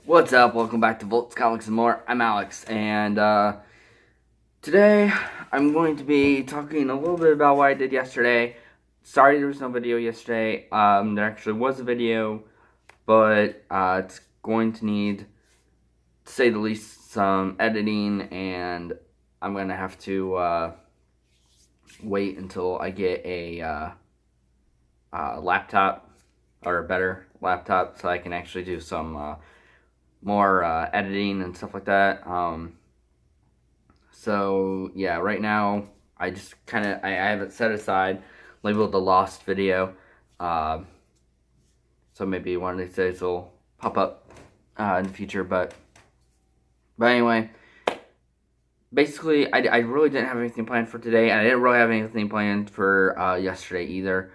What's up? Welcome back to Volts Comics and More. I'm Alex, and today I'm going to be talking a little bit about what I did yesterday. Sorry there was no video yesterday. There actually was a video, but it's going to need, to say the least, some editing, and I'm going to have to wait until I get a laptop, or a better laptop, so I can actually do some more editing and stuff like that. So yeah, right now I just I have it set aside, labeled the lost video. So maybe one of these days it'll pop up in the future. But anyway, basically I really didn't have anything planned for today, and I didn't really have anything planned for yesterday either.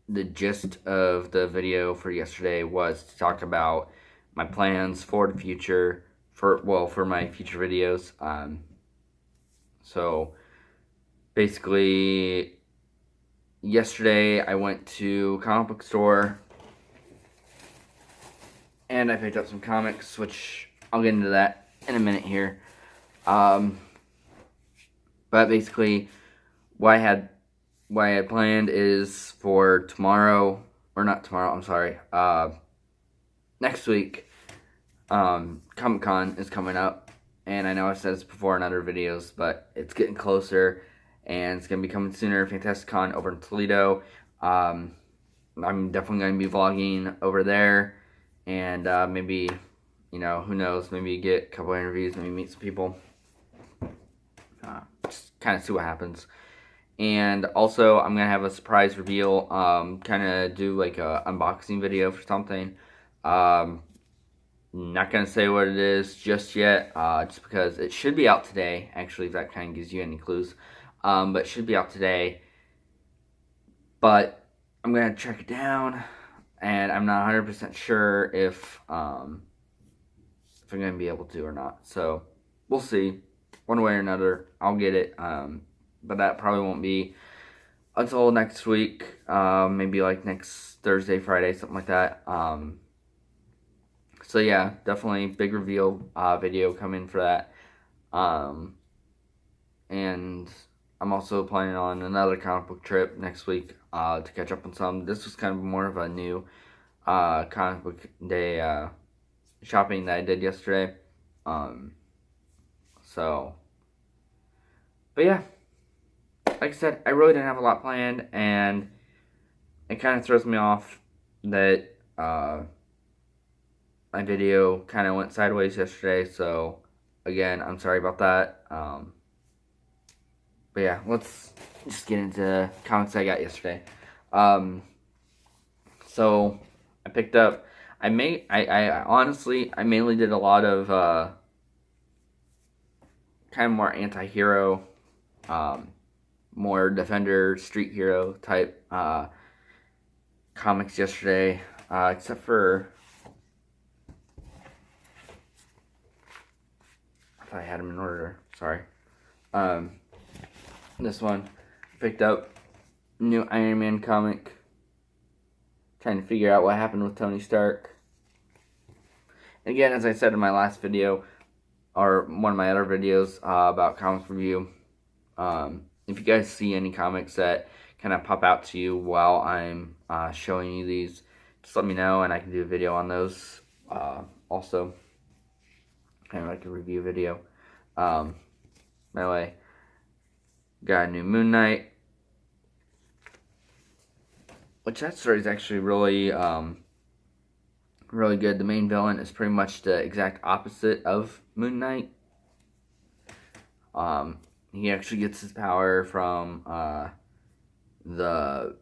The gist of the video for yesterday was to talk about my plans for the future, for my future videos. So basically, yesterday I went to a comic book store and I picked up some comics, which I'll get into that in a minute here. But basically, what I had planned is for tomorrow, or not tomorrow, I'm sorry, next week, Comic-Con is coming up, and I know I've said this before in other videos, but it's getting closer, and it's going to be coming sooner. Fantasticon over in Toledo. I'm definitely going to be vlogging over there, and maybe, who knows, maybe get a couple interviews, maybe meet some people, just kind of see what happens. And also, I'm going to have a surprise reveal, kind of do like a unboxing video for something. Not going to say what it is just yet, just because it should be out today, actually, if that kind of gives you any clues. But it should be out today. But I'm going to track it down, and I'm not 100% sure if I'm going to be able to or not. So, we'll see. One way or another, I'll get it. But that probably won't be until next week, maybe like next Thursday, Friday, something like that. So yeah, definitely big reveal video coming for that. And I'm also planning on another comic book trip next week to catch up on some. This was kind of more of a new comic book day shopping that I did yesterday. But yeah. Like I said, I really didn't have a lot planned, and it kind of throws me off that my video kind of went sideways yesterday, so again, I'm sorry about that. But yeah, let's just get into comics I got yesterday. So I picked up, I honestly, I mainly did a lot of kind of more anti-hero, more Defender, Street Hero type comics yesterday, except for, I thought I had them in order, sorry. This one, picked up new Iron Man comic, trying to figure out what happened with Tony Stark. And again, as I said in my last video, or one of my other videos about comics review, if you guys see any comics that kind of pop out to you while I'm showing you these, just let me know and I can do a video on those. Also, kind of like a review video. By the way, got a new Moon Knight, which that story is actually really, really good. The main villain is pretty much the exact opposite of Moon Knight. He actually gets his power from Moon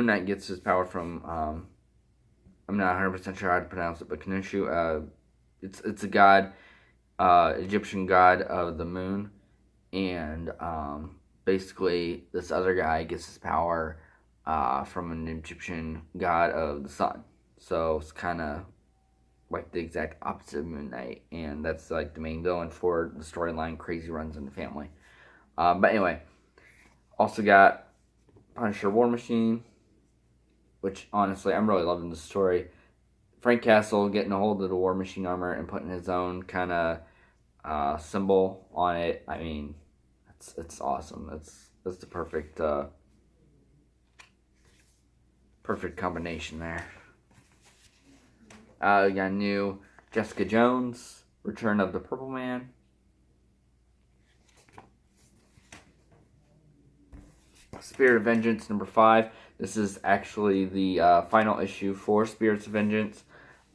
Knight gets his power from I'm not 100% sure how to pronounce it, but Khonshu. It's a god, Egyptian god of the moon, and basically this other guy gets his power from an Egyptian god of the sun. So it's kind of like the exact opposite of Moon Knight, and that's like the main villain for the storyline Crazy Runs in the Family. But anyway, also got Punisher War Machine, which honestly I'm really loving the story. Frank Castle getting a hold of the War Machine armor and putting his own kind of symbol on it. I mean, it's awesome. That's the perfect perfect combination there. We got new Jessica Jones, Return of the Purple Man. Spirit of Vengeance number 5. This is actually the final issue for Spirits of Vengeance.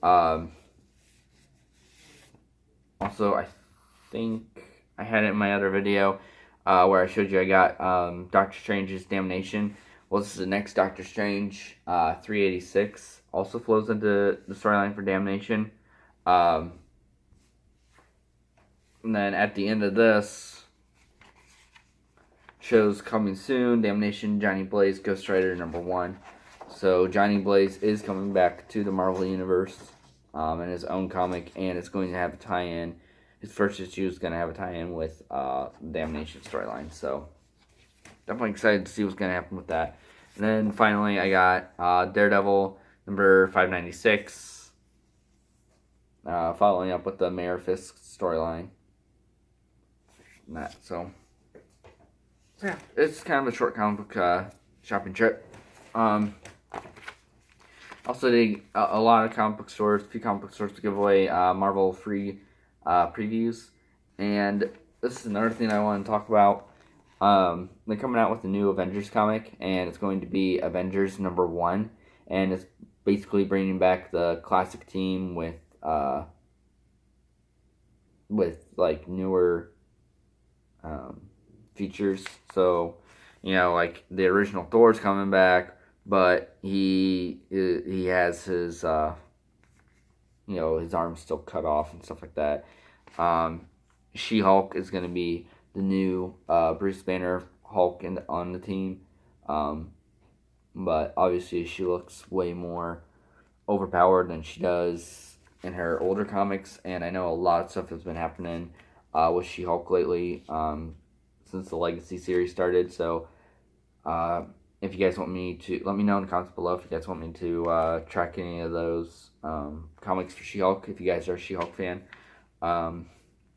Also, I think I had it in my other video where I showed you I got Doctor Strange's Damnation. Well, this is the next Doctor Strange, 386. Also flows into the storyline for Damnation. And then at the end of this, shows coming soon, Damnation, Johnny Blaze, Ghost Rider number 1. So Johnny Blaze is coming back to the Marvel Universe in his own comic, and it's going to have a tie-in. His first issue is going to have a tie-in with Damnation storyline. So definitely excited to see what's going to happen with that. And then finally, I got Daredevil number 596, following up with the Mayor Fisk storyline. So yeah, it's kind of a short comic book shopping trip. Also did a lot of comic book stores, few comic book stores to give away Marvel free previews. And this is another thing I want to talk about. They're coming out with a new Avengers comic, and it's going to be Avengers number 1, and it's basically bringing back the classic team with like newer features. So, you know, like the original Thor's coming back, but he has his you know, his arm's still cut off and stuff like that. She-Hulk is going to be the new Bruce Banner Hulk on the team. But obviously she looks way more overpowered than she does in her older comics. And I know a lot of stuff has been happening with She-Hulk lately since the Legacy series started. So if you guys want me to, let me know in the comments below if you guys want me to track any of those comics for She-Hulk, if you guys are a She-Hulk fan.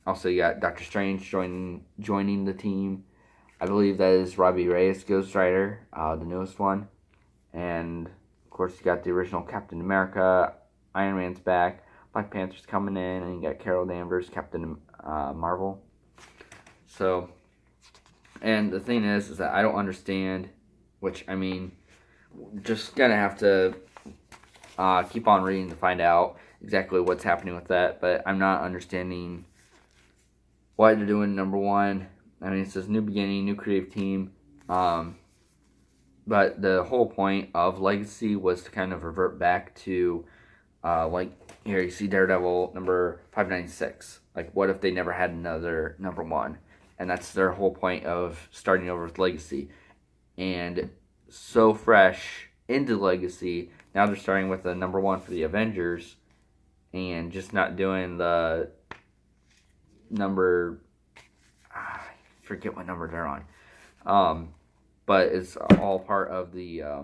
Also, you got Doctor Strange joining the team. I believe that is Robbie Reyes, Ghost Rider, the newest one. And, of course, you got the original Captain America. Iron Man's back. Black Panther's coming in. And you got Carol Danvers, Captain Marvel. So, and the thing is that I don't understand, which, I mean, just gonna have to keep on reading to find out exactly what's happening with that. But I'm not understanding why they're doing number 1. I mean, it says new beginning, new creative team. But the whole point of Legacy was to kind of revert back to, like, here you see Daredevil number 596. Like, what if they never had another number 1? And that's their whole point of starting over with Legacy. And so fresh into Legacy, now they're starting with a number 1 for the Avengers, and just not doing the number, I forget what number they're on. But it's all part of the, I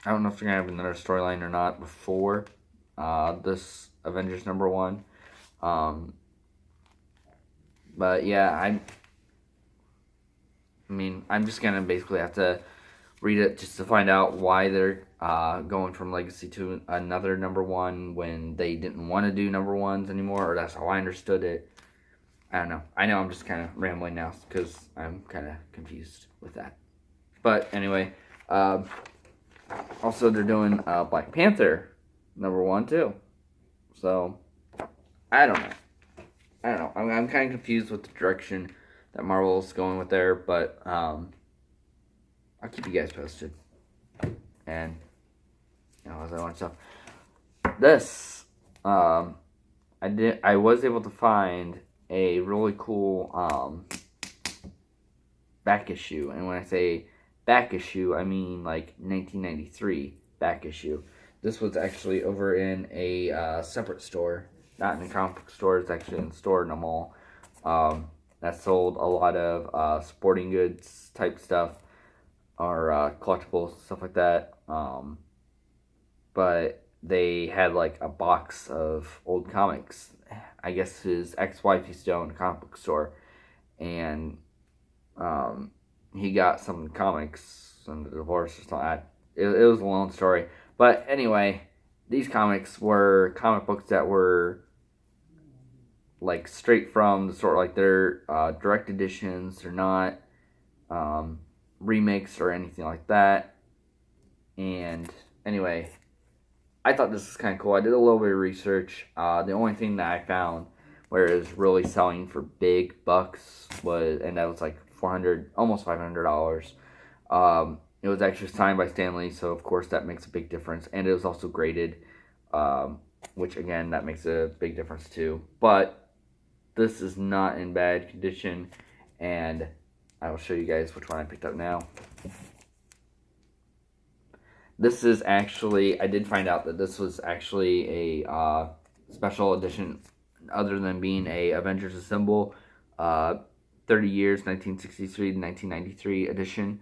don't know if they're going to have another storyline or not before this Avengers number 1. But yeah, I mean, I'm just going to basically have to read it just to find out why they're going from Legacy to another number 1 when they didn't want to do number 1s anymore, or that's how I understood it. I don't know. I know I'm just kind of rambling now because I'm kind of confused with that. But anyway, also they're doing Black Panther number 1 too. So, I don't know. I'm kind of confused with the direction that Marvel's going with there, but I'll keep you guys posted. And, you know, as I want stuff. This, I was able to find a really cool back issue. And when I say back issue, I mean like 1993 back issue. This was actually over in a separate store, not in a comic book store. It's actually in a store in a mall that sold a lot of sporting goods type stuff, or collectibles, stuff like that. But but they had like a box of old comics. I guess his ex-wife used to own a comic book store, and he got some comics and the divorce or something. It was a long story, but anyway, these comics were comic books that were like straight from the store, like they're direct editions. They're not remakes or anything like that. And anyway, I thought this was kind of cool. I did a little bit of research. The only thing that I found where it was really selling for big bucks was, and that was like $400, almost $500. It was actually signed by Stan Lee, so of course that makes a big difference. And it was also graded, which again, that makes a big difference too. But this is not in bad condition, and I will show you guys which one I picked up now. This is actually, I did find out that this was actually a special edition, other than being a Avengers Assemble 30 years, 1963 to 1993 edition.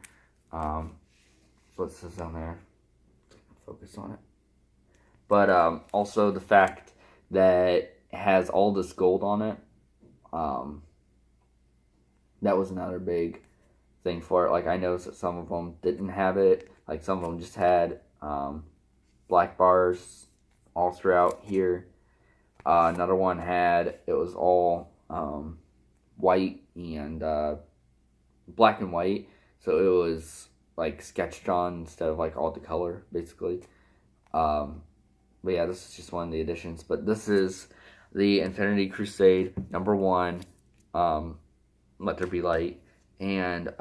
So it says down there, focus on it. But also the fact that it has all this gold on it, that was another big thing for it. Like, I noticed that some of them didn't have it. Like, some of them just had black bars all throughout here. Another one had, it was all white and black and white. So it was like sketched on instead of like all the color, basically. But yeah, this is just one of the editions. But this is the Infinity Crusade #1, Let There Be Light. And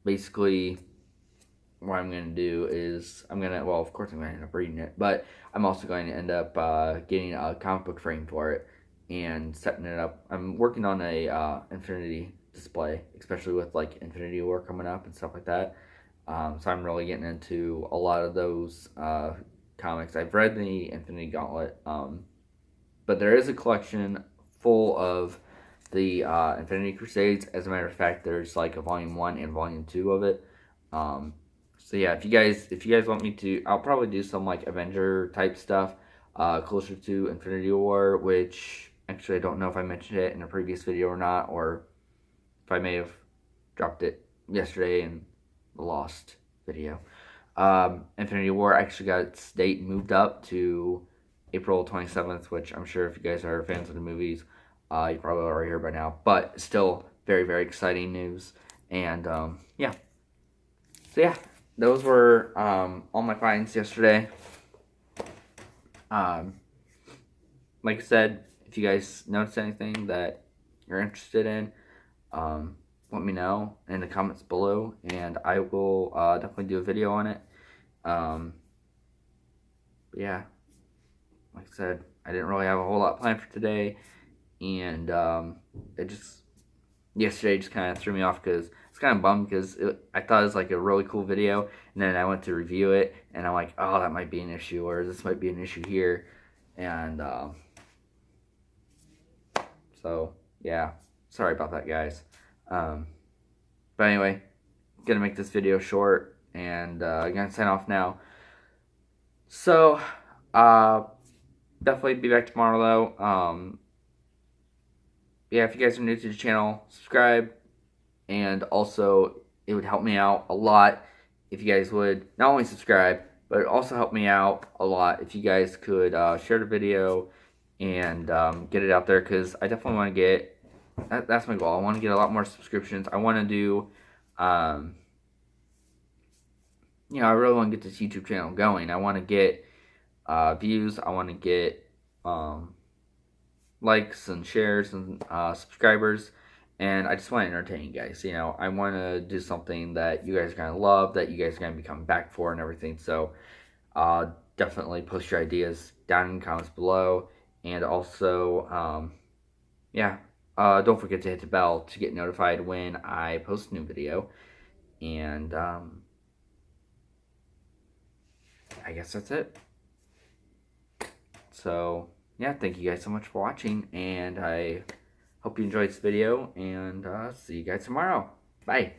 basically what I'm going to do is, well, of course I'm going to end up reading it, but I'm also going to end up getting a comic book frame for it and setting it up. I'm working on a Infinity display, especially with like Infinity War coming up and stuff like that. So I'm really getting into a lot of those comics. I've read the Infinity Gauntlet, but there is a collection full of the Infinity Crusades. As a matter of fact, there's like a volume 1 and volume 2 of it. So yeah, if you guys want me to, I'll probably do some like Avenger type stuff closer to Infinity War, which actually I don't know if I mentioned it in a previous video or not, or if I may have dropped it yesterday in the lost video. Infinity War actually got its date moved up to April 27th, which I'm sure if you guys are fans of the movies, you probably already heard by now, but still very, very exciting news. And yeah, so yeah, those were all my finds yesterday. Like I said, if you guys notice anything that you're interested in, let me know in the comments below, and I will definitely do a video on it. But yeah, like I said, I didn't really have a whole lot planned for today, and it just, yesterday just kind of threw me off because it's kind of bummed because I thought it was like a really cool video, and then I went to review it, and I'm like, oh, that might be an issue, or this might be an issue here, and so yeah, sorry about that, guys. But anyway, gonna make this video short, and I'm gonna sign off now. So definitely be back tomorrow though. Yeah, if you guys are new to the channel, subscribe, and also it would help me out a lot if you guys would not only subscribe, but it also help me out a lot if you guys could share the video and get it out there, because I definitely want to get, that's my goal. I want to get a lot more subscriptions. I want to do, you know, I really want to get this YouTube channel going. I want to get views. I want to get likes and shares and subscribers. And I just want to entertain you guys. You know, I want to do something that you guys are going to love, that you guys are going to be coming back for and everything. So definitely post your ideas down in the comments below. And also, yeah, don't forget to hit the bell to get notified when I post a new video. And I guess that's it. So yeah, thank you guys so much for watching, and I hope you enjoyed this video, and see you guys tomorrow. Bye.